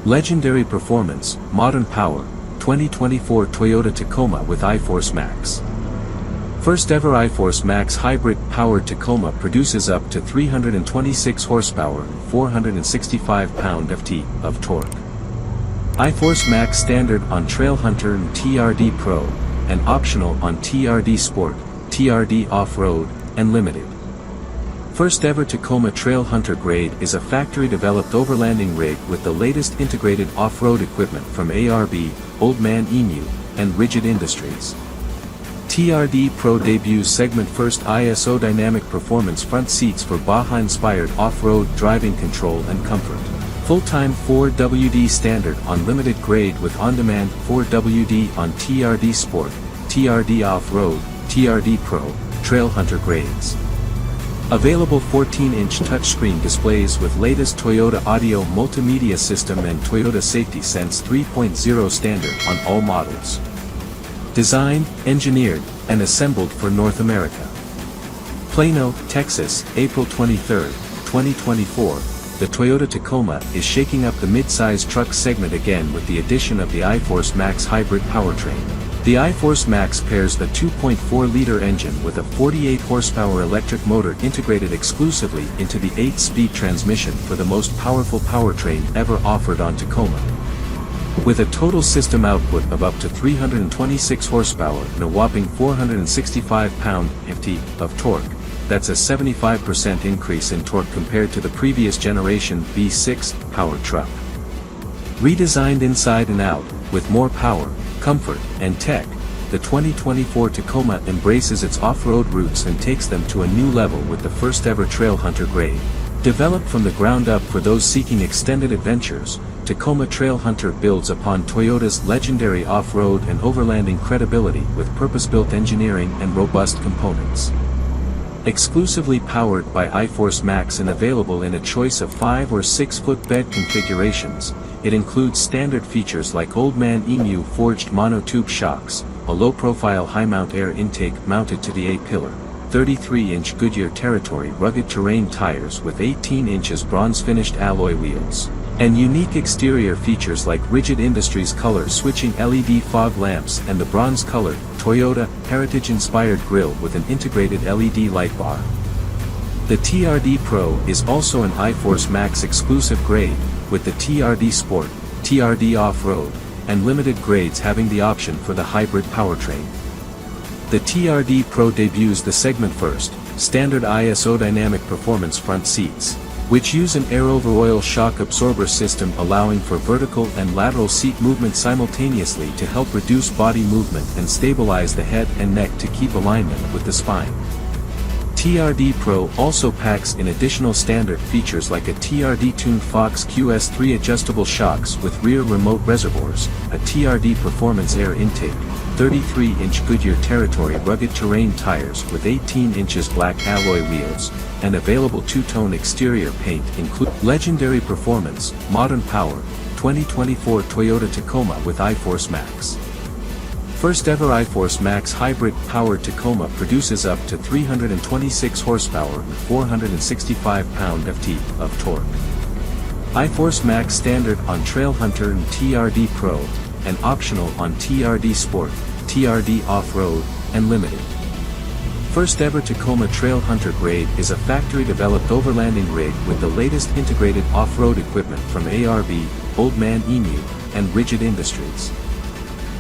Legendary performance, modern power, 2024 Toyota Tacoma with iForce Max. First ever iForce Max hybrid-powered Tacoma produces up to 326 horsepower and 465 pound-ft of torque. iForce Max standard on Trailhunter and TRD Pro, and optional on TRD Sport, TRD Off-Road, and Limited. First ever Tacoma Trailhunter grade is a factory-developed overlanding rig with the latest integrated off-road equipment from ARB, Old Man Emu, and Rigid Industries. TRD Pro debuts segment first ISO dynamic performance front seats for Baja-inspired off-road driving control and comfort. Full-time 4WD standard on Limited grade with on-demand 4WD on TRD Sport, TRD Off-Road, TRD Pro, Trailhunter grades. Available 14-inch touchscreen displays with latest Toyota audio multimedia system and Toyota Safety Sense 3.0 standard on all models. Designed, engineered, and assembled for North America. Plano, Texas, April 23, 2024. The Toyota Tacoma is shaking up the midsize truck segment again with the addition of the iForce Max hybrid powertrain. The iForce Max pairs the 2.4-liter engine with a 48-horsepower electric motor integrated exclusively into the 8-speed transmission for the most powerful powertrain ever offered on Tacoma. With a total system output of up to 326 horsepower and a whopping 465 pound-ft of torque, that's a 75% increase in torque compared to the previous generation V6 power truck. Redesigned inside and out, with more power, comfort, and tech, the 2024 Tacoma embraces its off-road roots and takes them to a new level with the first-ever Trailhunter grade. Developed from the ground up for those seeking extended adventures, Tacoma Trailhunter builds upon Toyota's legendary off-road and overlanding credibility with purpose-built engineering and robust components. Exclusively powered by iForce Max and available in a choice of 5 or 6-foot bed configurations, it includes standard features like Old Man Emu forged monotube shocks, a low-profile high-mount air intake mounted to the A-pillar, 33-inch Goodyear Territory rugged terrain tires with 18 inches bronze-finished alloy wheels, and unique exterior features like Rigid Industries color-switching LED fog lamps and the bronze-colored, Toyota, heritage-inspired grille with an integrated LED light bar. The TRD Pro is also an iForce Max exclusive grade, with the TRD Sport, TRD Off-Road, and Limited grades having the option for the hybrid powertrain. The TRD Pro debuts the segment first, standard ISO dynamic performance front seats, which use an air-over-oil shock absorber system allowing for vertical and lateral seat movement simultaneously to help reduce body movement and stabilize the head and neck to keep alignment with the spine. TRD Pro also packs in additional standard features like a TRD-tuned Fox QS3 adjustable shocks with rear remote reservoirs, a TRD Performance air intake, 33-inch Goodyear Territory rugged terrain tires with 18 inches black alloy wheels, and available two-tone exterior paint include legendary performance, modern power, 2024 Toyota Tacoma with iForce Max. First ever iForce Max hybrid-powered Tacoma produces up to 326 horsepower and 465 pound-ft of torque. iForce Max standard on Trailhunter and TRD Pro, and optional on TRD Sport, TRD Off-Road, and Limited. First ever Tacoma Trailhunter grade is a factory-developed overlanding rig with the latest integrated off-road equipment from ARB, Old Man Emu, and Rigid Industries.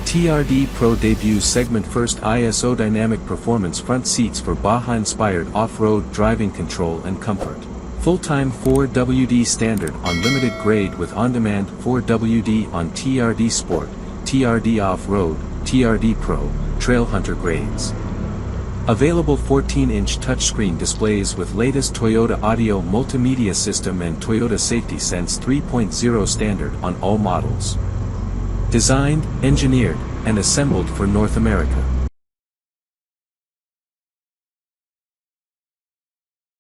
TRD Pro debuts segment first ISO dynamic performance front seats for Baja-inspired off-road driving control and comfort. Full-time 4WD standard on Limited grade with on-demand 4WD on TRD Sport, TRD Off-Road, TRD Pro, Trailhunter grades. Available 14-inch touchscreen displays with latest Toyota audio multimedia system and Toyota Safety Sense 3.0 standard on all models. Designed, engineered, and assembled for North America.